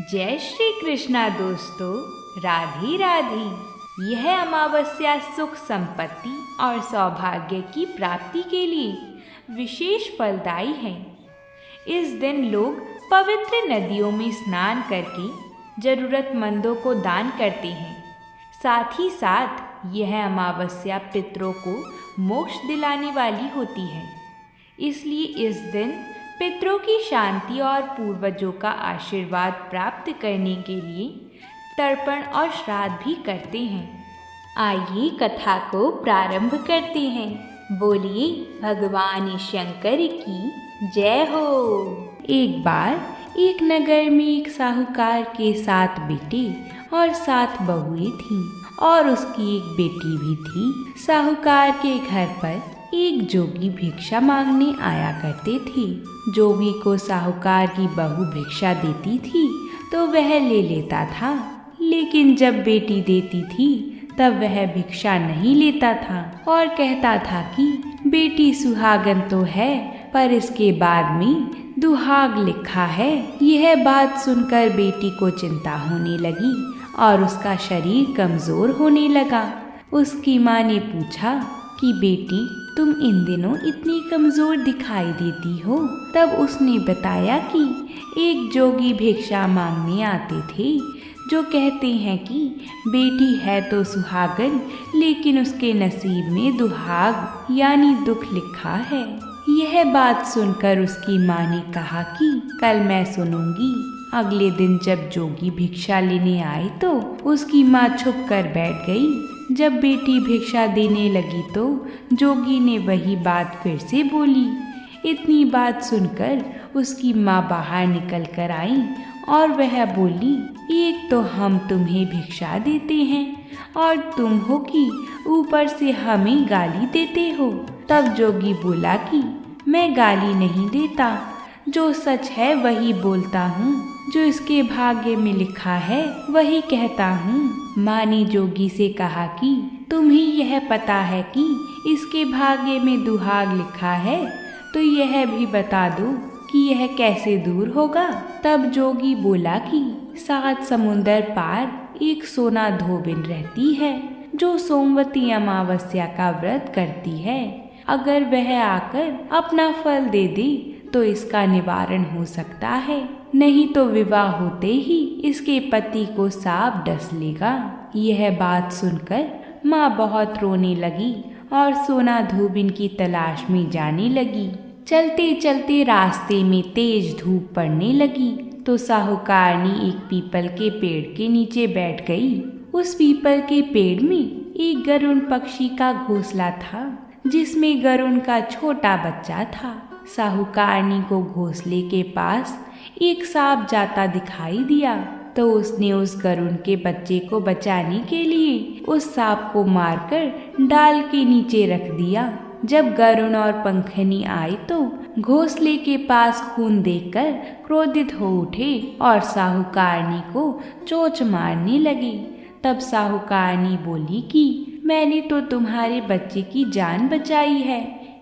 जय श्री कृष्णा दोस्तों, राधे राधे। यह अमावस्या सुख संपत्ति और सौभाग्य की प्राप्ति के लिए विशेष फलदायी है। इस दिन लोग पवित्र नदियों में स्नान करके जरूरतमंदों को दान करते हैं। साथ ही साथ यह अमावस्या पितरों को मोक्ष दिलाने वाली होती है। इसलिए इस दिन पितरों की शांति और पूर्वजों का आशीर्वाद प्राप्त करने के लिए तर्पण और श्राद्ध भी करते हैं। आइए कथा को प्रारंभ करते हैं। बोलिए भगवान शंकर की जय हो। एक बार एक नगर में एक साहूकार के 7 बेटे और 7 बहुएं थीं और उसकी एक बेटी भी थी। साहूकार के घर पर एक जोगी भिक्षा मांगने आया करते थे। जोगी को साहूकार की बहू भिक्षा देती थी तो वह ले लेता था, लेकिन जब बेटी देती थी तब वह भिक्षा नहीं लेता था और कहता था कि बेटी सुहागन तो है पर इसके बाद में दुहाग लिखा है। यह बात सुनकर बेटी को चिंता होने लगी और उसका शरीर कमजोर होने लगा। उसकी माँ ने पूछा कि बेटी तुम इन दिनों इतनी कमजोर दिखाई देती हो। तब उसने बताया कि एक जोगी भिक्षा मांगने आते थे जो कहते हैं कि बेटी है तो सुहागन, लेकिन उसके नसीब में दुहाग यानी दुख लिखा है। यह बात सुनकर उसकी माँ ने कहा कि कल मैं सुनूंगी। अगले दिन जब जोगी भिक्षा लेने आए तो उसकी माँ छुप कर बैठ गई। जब बेटी भिक्षा देने लगी तो जोगी ने वही बात फिर से बोली। इतनी बात सुनकर उसकी माँ बाहर निकल कर आई और वह बोली, एक तो हम तुम्हें भिक्षा देते हैं और तुम हो कि ऊपर से हमें गाली देते हो। तब जोगी बोला कि मैं गाली नहीं देता, जो सच है वही बोलता हूँ, जो इसके भाग्य में लिखा है वही कहता हूँ। माँ ने जोगी से कहा कि तुम्हें यह पता है कि इसके भाग्य में दुहाग लिखा है, तो यह भी बता दो कि यह कैसे दूर होगा। तब जोगी बोला कि 7 समुंदर पार एक सोना धोबिन रहती है जो सोमवती अमावस्या का व्रत करती है। अगर वह आकर अपना फल दे दे तो इसका निवारण हो सकता है, नहीं तो विवाह होते ही इसके पति को सांप डस लेगा। यह बात सुनकर माँ बहुत रोने लगी और सोना धोबिन की तलाश में जाने लगी। चलते चलते रास्ते में तेज धूप पड़ने लगी तो साहूकारनी एक पीपल के पेड़ के नीचे बैठ गई। उस पीपल के पेड़ में एक गरुड़ पक्षी का घोंसला था जिसमें गरुड़ का छोटा बच्चा था। साहूकारनी को घोंसले के पास एक सांप जाता दिखाई दिया तो उसने उस गरुड़ के बच्चे को बचाने के लिए उस सांप को मारकर डाल के नीचे रख दिया। जब गरुड़ और पंखनी आए तो घोंसले के पास खून देखकर क्रोधित हो उठे और साहूकारनी को चोंच मारने लगे। तब साहूकारनी बोली कि मैंने तो तुम्हारे बच्चे की जान बचाई है,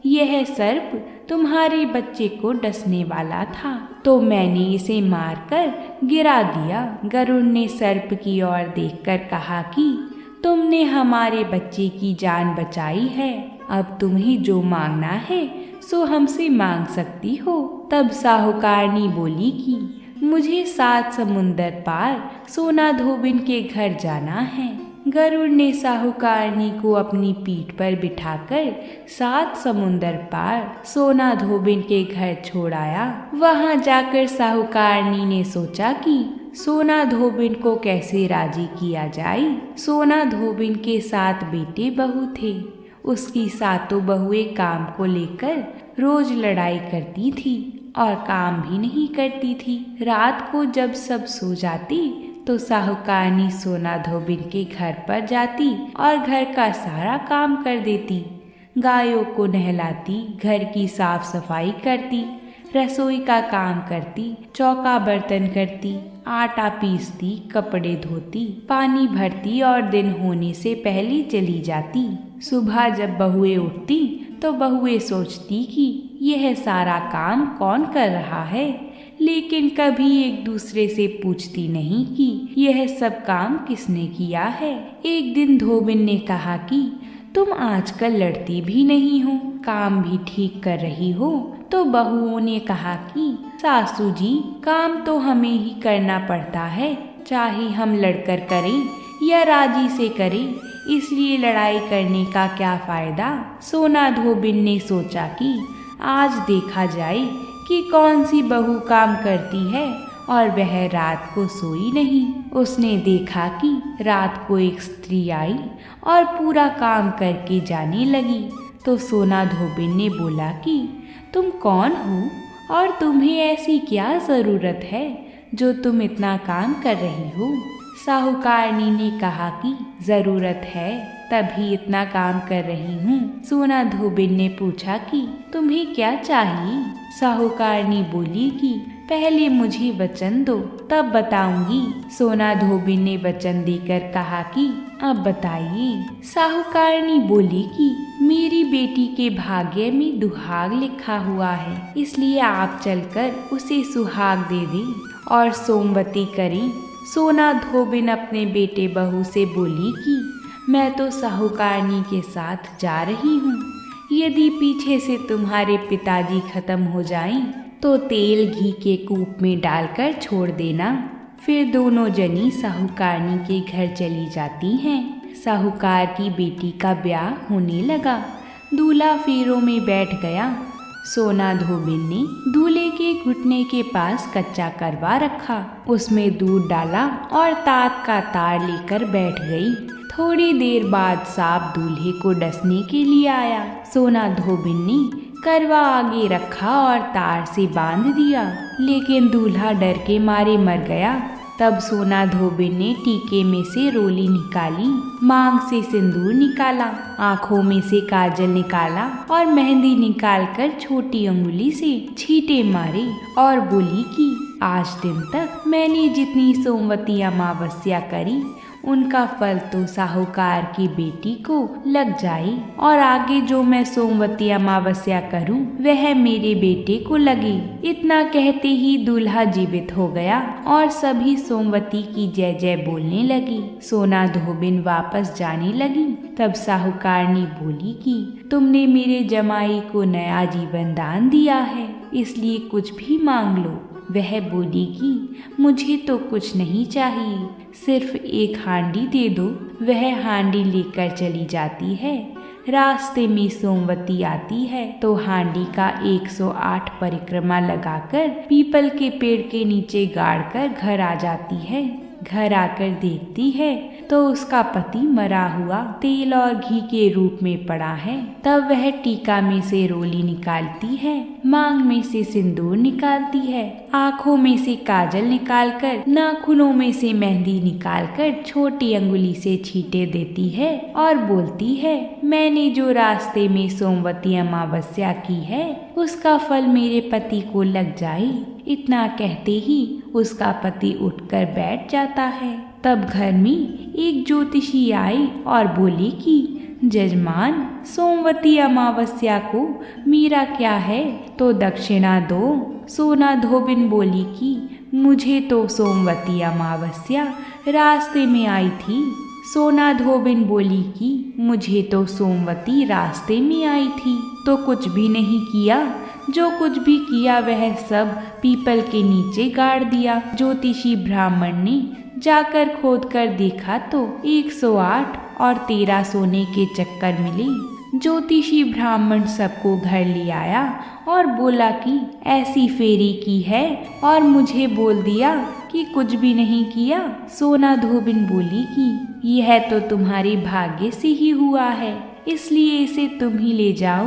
यह सर्प तुम्हारे बच्चे को डसने वाला था तो मैंने इसे मारकर गिरा दिया। गरुड़ ने सर्प की ओर देखकर कहा कि तुमने हमारे बच्चे की जान बचाई है, अब तुम्हें जो मांगना है सो हमसे मांग सकती हो। तब साहूकारनी बोली कि मुझे 7 समुंदर पार सोना धोबिन के घर जाना है। गरुड़ ने साहूकारनी को अपनी पीठ पर बिठाकर 7 समुंदर पार सोना धोबिन के घर छोड़ाया। वहां जाकर साहूकारनी ने सोचा कि सोना धोबिन को कैसे राजी किया जाए। सोना धोबिन के 7 बेटे बहू थे। उसकी 7 बहुएं काम को लेकर रोज लड़ाई करती थी और काम भी नहीं करती थी। रात को जब सब सो जाती तो साहूकारनी सोना धोबिन के घर पर जाती और घर का सारा काम कर देती। गायों को नहलाती, घर की साफ सफाई करती, रसोई का काम करती, चौका बर्तन करती, आटा पीसती, कपड़े धोती, पानी भरती और दिन होने से पहले चली जाती। सुबह जब बहुएं उठती तो बहुएं सोचती कि यह सारा काम कौन कर रहा है, लेकिन कभी एक दूसरे से पूछती नहीं कि यह सब काम किसने किया है। एक दिन धोबिन ने कहा कि तुम आजकल लड़ती भी नहीं हो, काम भी ठीक कर रही हो। तो बहुओं ने कहा कि सासू जी, काम तो हमें ही करना पड़ता है, चाहे हम लड़कर करें या राजी से करें, इसलिए लड़ाई करने का क्या फायदा। सोना धोबिन ने सोचा कि आज देखा जाए कि कौन सी बहू काम करती है और वह रात को सोई नहीं। उसने देखा कि रात को एक स्त्री आई और पूरा काम करके जाने लगी। तो सोना धोबिन ने बोला कि तुम कौन हो और तुम्हें ऐसी क्या ज़रूरत है जो तुम इतना काम कर रही हो। साहूकारनी ने कहा कि ज़रूरत है तभी इतना काम कर रही हूँ। सोना धोबिन ने पूछा कि तुम्हें क्या चाहिए। साहूकारनी बोली कि पहले मुझे वचन दो, तब बताऊंगी। सोना धोबिन ने वचन देकर कहा कि अब बताइए। साहूकारनी बोली कि मेरी बेटी के भाग्य में दुहाग लिखा हुआ है, इसलिए आप चलकर उसे सुहाग दे दें और सोमवती करें। सोना धोबिन अपने बेटे बहू से बोली कि मैं तो साहूकारनी के साथ जा रही हूँ, यदि पीछे से तुम्हारे पिताजी खत्म हो जाएं तो तेल घी के कूप में डालकर छोड़ देना। फिर दोनों जनी साहूकारनी के घर चली जाती हैं। साहूकार की बेटी का ब्याह होने लगा। दूल्हा फेरों में बैठ गया। सोना धोबिन ने दूल्हे के घुटने के पास कच्चा करवा रखा, उसमें दूध डाला और तात का तार लेकर बैठ गई। थोड़ी देर बाद सांप दूल्हे को डसने के लिए आया। सोना धोबिन ने करवा आगे रखा और तार से बांध दिया, लेकिन दूल्हा डर के मारे मर गया। तब सोना धोबिन ने टीके में से रोली निकाली, मांग से सिंदूर निकाला, आँखों में से काजल निकाला और मेहंदी निकालकर छोटी अंगुली से छींटे मारे और बोली कि आज दिन तक मैंने जितनी सोमवती अमावस्या करी उनका फल तो साहूकार की बेटी को लग जाए और आगे जो मैं सोमवती अमावस्या करूं वह मेरे बेटे को लगे। इतना कहते ही दूल्हा जीवित हो गया और सभी सोमवती की जय जय बोलने लगी। सोना धोबिन वापस जाने लगी। तब साहूकारनी बोली कि तुमने मेरे जमाई को नया जीवन दान दिया है, इसलिए कुछ भी मांग लो। वह बोली कि मुझे तो कुछ नहीं चाहिए, सिर्फ एक हांडी दे दो। वह हांडी लेकर चली जाती है। रास्ते में सोमवती आती है तो हांडी का 108 परिक्रमा लगाकर पीपल के पेड़ के नीचे गाड़कर घर आ जाती है। घर आकर देखती है तो उसका पति मरा हुआ तेल और घी के रूप में पड़ा है। तब वह टीका में से रोली निकालती है, मांग में से सिंदूर निकालती है, आँखों में से काजल निकालकर, नाखूनों में से मेहंदी निकालकर छोटी अंगुली से छींटे देती है और बोलती है, मैंने जो रास्ते में सोमवती अमावस्या की है उसका फल मेरे पति को लग जाए। इतना कहते ही उसका पति उठकर बैठ जाता है। तब घर में एक ज्योतिषी आई और बोली कि जजमान, सोमवती अमावस्या को मेरा क्या है तो दक्षिणा दो। सोना धोबिन बोली कि मुझे तो सोमवती अमावस्या रास्ते में आई थी। सोना धोबिन बोली कि मुझे तो सोमवती रास्ते में आई थी तो कुछ भी नहीं किया, जो कुछ भी किया वह सब पीपल के नीचे गाड़ दिया। ज्योतिषी ब्राह्मण ने जाकर खोद कर देखा तो 108 और 13 सोने के चक्कर मिले। ज्योतिषी ब्राह्मण सबको घर ले आया और बोला कि ऐसी फेरी की है और मुझे बोल दिया कि कुछ भी नहीं किया। सोना धोबिन बोली कि यह तो तुम्हारे भाग्य से ही हुआ है, इसलिए इसे तुम ही ले जाओ।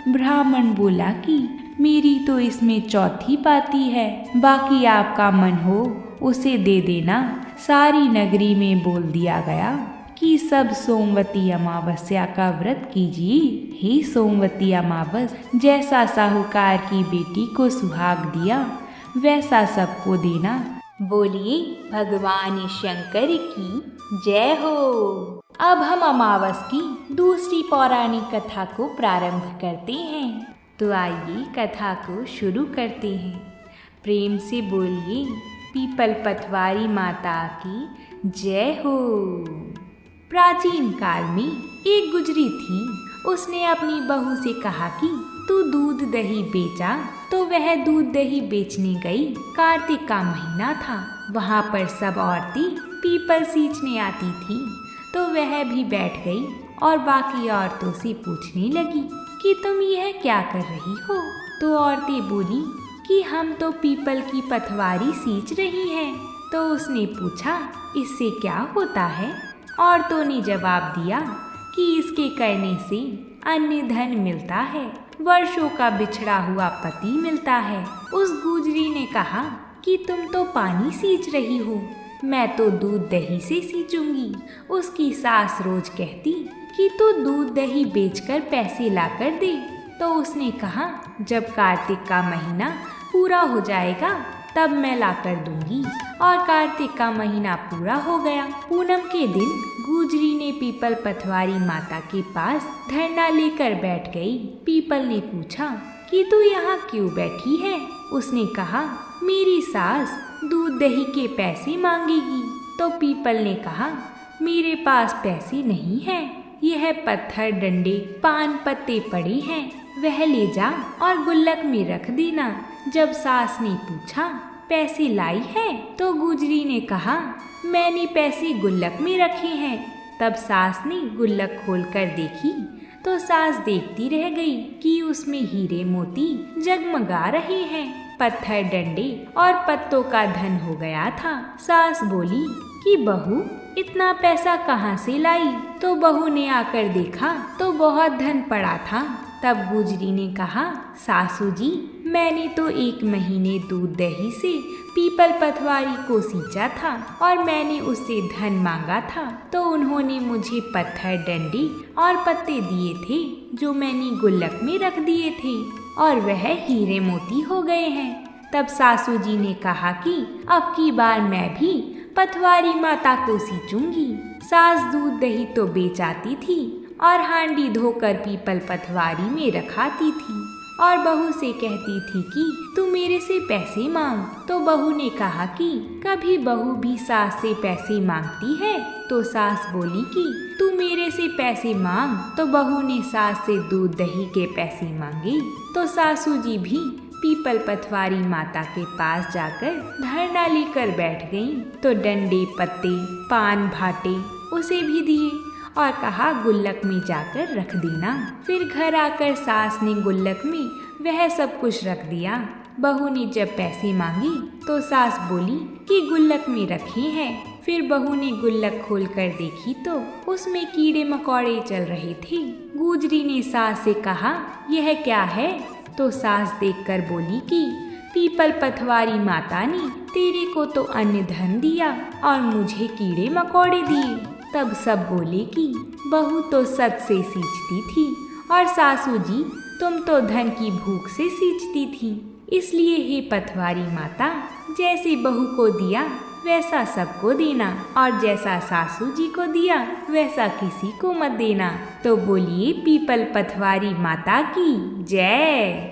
ब्राह्मण बोला कि मेरी तो इसमें चौथी पाती है, बाकी आपका मन हो उसे दे देना। सारी नगरी में बोल दिया गया कि सब सोमवती अमावस्या का व्रत कीजिए। हे सोमवती अमावस, जैसा साहूकार की बेटी को सुहाग दिया वैसा सबको देना। बोलिए भगवान शंकर की जय हो। अब हम अमावस की दूसरी पौराणिक कथा को प्रारंभ करते हैं। तो आइए कथा को शुरू करते हैं। प्रेम से बोलिए पीपल पतवारी माता की जय हो। प्राचीन काल में एक गुजरी थी। उसने अपनी बहू से कहा कि तू दूध दही बेचा। तो वह दूध दही बेचने गई। कार्तिक का महीना था। वहाँ पर सब औरतें पीपल सींचने आती थी। तो वह भी बैठ गई और बाकी औरतों से पूछने लगी कि तुम यह क्या कर रही हो। तो औरतें बोली कि हम तो पीपल की पतवारी सींच रही हैं। तो उसने पूछा इससे क्या होता है। औरतों ने जवाब दिया कि इसके करने से अन्य धन मिलता है, वर्षों का बिछड़ा हुआ पति मिलता है। उस गुजरी ने कहा कि तुम तो पानी सींच रही हो, मैं तो दूध दही से सींचूंगी। उसकी सास रोज कहती कि तू दूध दही बेचकर पैसे लाकर दे। तो उसने कहा जब कार्तिक का महीना पूरा हो जाएगा तब मैं लाकर दूंगी। और कार्तिक का महीना पूरा हो गया। पूनम के दिन गुजरी ने पीपल पतवारी माता के पास धरना लेकर बैठ गई। पीपल ने पूछा कि तू यहाँ क्यों बैठी है। उसने कहा मेरी सास दूध दही के पैसे मांगेगी। तो पीपल ने कहा मेरे पास पैसे नहीं हैं, यह पत्थर डंडे पान पत्ते पड़े हैं, वह ले जा और गुल्लक में रख देना। जब सास ने पूछा पैसे लाई है। तो गुजरी ने कहा मैंने पैसे गुल्लक में रखे हैं। तब सास ने गुल्लक खोलकर देखी तो सास देखती रह गई कि उसमें हीरे मोती जगमगा रहे हैं। पत्थर डंडे और पत्तों का धन हो गया था। सास बोली कि बहू इतना पैसा कहाँ से लाई। तो बहू ने आकर देखा तो बहुत धन पड़ा था। तब गुजरी ने कहा सासू जी मैंने तो 1 महीने दूध दही से पीपल पतवारी को सींचा था और मैंने उससे धन मांगा था। तो उन्होंने मुझे पत्थर डंडी और पत्ते दिए थे जो मैंने गुल्लक में रख दिए थे और वह हीरे मोती हो गए हैं। तब सासू जी ने कहा कि अब की बार मैं भी पतवारी माता को सींचूंगी। सास दूध दही तो बेच आती थी और हांडी धोकर पीपल पतवारी में रखाती थी और बहू से कहती थी कि तू मेरे से पैसे मांग। तो बहू ने कहा कि कभी बहू भी सास से पैसे मांगती है। तो सास बोली कि तू मेरे से पैसे मांग। तो बहू ने सास से दूध दही के पैसे मांगे। तो सासू जी भी पीपल पतवारी माता के पास जाकर धरना लेकर बैठ गईं। तो डंडे पत्ते पान भाटे उसे भी दिए और कहा गुल्लक में जाकर रख देना। फिर घर आकर सास ने गुल्लक में वह सब कुछ रख दिया। बहू ने जब पैसे मांगी तो सास बोली कि गुल्लक में रखे हैं। फिर बहू ने गुल्लक खोलकर देखी तो उसमें कीड़े मकोड़े चल रहे थे। गुजरी ने सास से कहा यह क्या है। तो सास देखकर बोली कि पीपल पतवारी माता ने तेरे को तो अन्य धन दिया और मुझे कीड़े मकोड़े दिए। तब सब बोले कि बहू तो सच से सींचती थी और सासू जी तुम तो धन की भूख से सींचती थी। इसलिए हे पतवारी माता जैसे बहू को दिया वैसा सबको देना और जैसा सासू जी को दिया वैसा किसी को मत देना। तो बोलिए पीपल पतवारी माता की जय।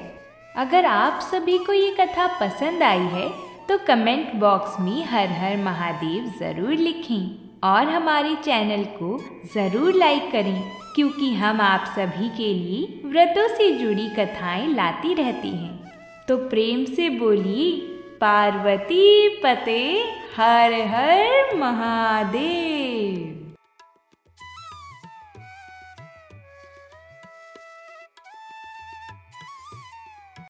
अगर आप सभी को ये कथा पसंद आई है तो कमेंट बॉक्स में हर हर महादेव ज़रूर लिखें और हमारे चैनल को ज़रूर लाइक करें क्योंकि हम आप सभी के लिए व्रतों से जुड़ी कथाएं लाती रहती हैं। तो प्रेम से बोलिए पार्वती पते हर हर महादेव।